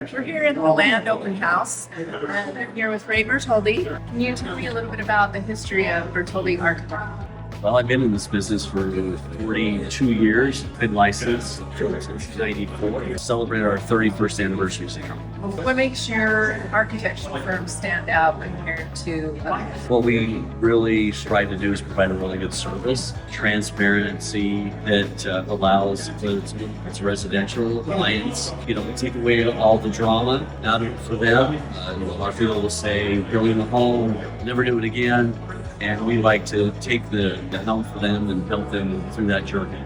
We're here in the land open house, and I'm here with Ray Bertoldi. Can you tell me a little bit about the history of Bertoldi Architect? Well, I've been in this business for 42 years, been licensed since 94. Celebrated our 31st anniversary this year. What makes your architectural firm stand out compared to others? What we really strive to do is provide a really good service, transparency that allows its residential clients, take away all the drama out of it for them. A lot of people will say, building a home, never do it again. And we like to take the helm for them and help them through that journey.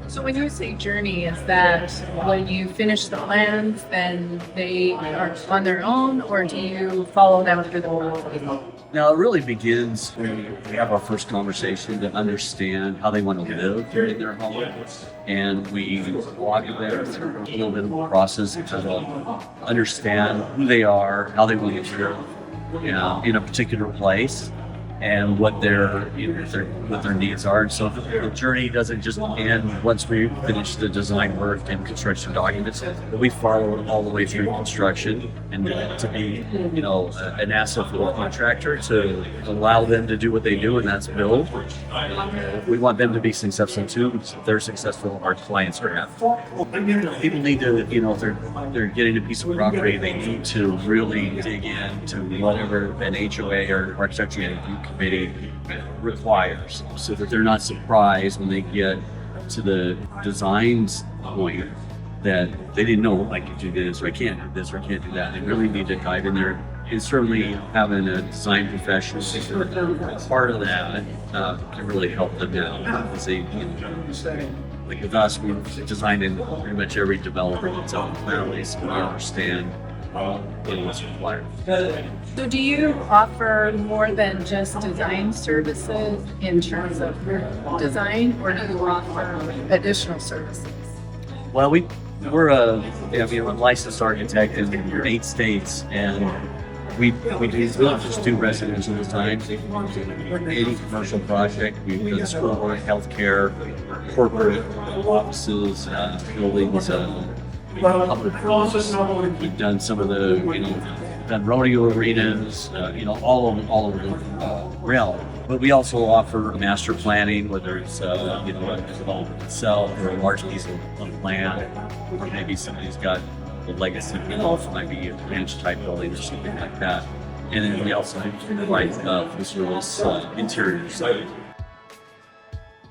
So when you say journey, is that when you finish the plans, then they are on their own, or do you follow them through the process? Now, it really begins when we have our first conversation to understand how they want to live in their home. And we walk them through a little bit of a process to understand who they are, how they want to live in a particular place, and what their needs are. And so the journey doesn't just end once we finish the design work and construction documents, but we follow it all the way through construction, and to be an asset for the contractor to allow them to do what they do, and that's build. We want them to be successful too, because if they're successful, our clients are happy. People need to, if they're getting a piece of property, they need to really dig into whatever an HOA or architecture committee requires, so that they're not surprised when they get to the designs point that they didn't know I could do this, or I can't do this, or I can't do that. They really need to dive in there, and certainly having a design professional part of that can really help them out. Because they, like with us, we've designed in pretty much every developer that's out in the valley, so we understand what's required. So do you offer more than just design services in terms of design, or do you offer additional services? Well, we're a licensed architect in 8 states, and we don't just do residential design. Any commercial project, we've done school work, healthcare, corporate offices, buildings, public homes. We've done some of the, done rodeo arenas, all over the realm. But we also offer master planning, whether it's a development itself or a large piece of land, or maybe somebody's got a legacy, it might be a ranch type building or something like that. And then we also provide full service interior design.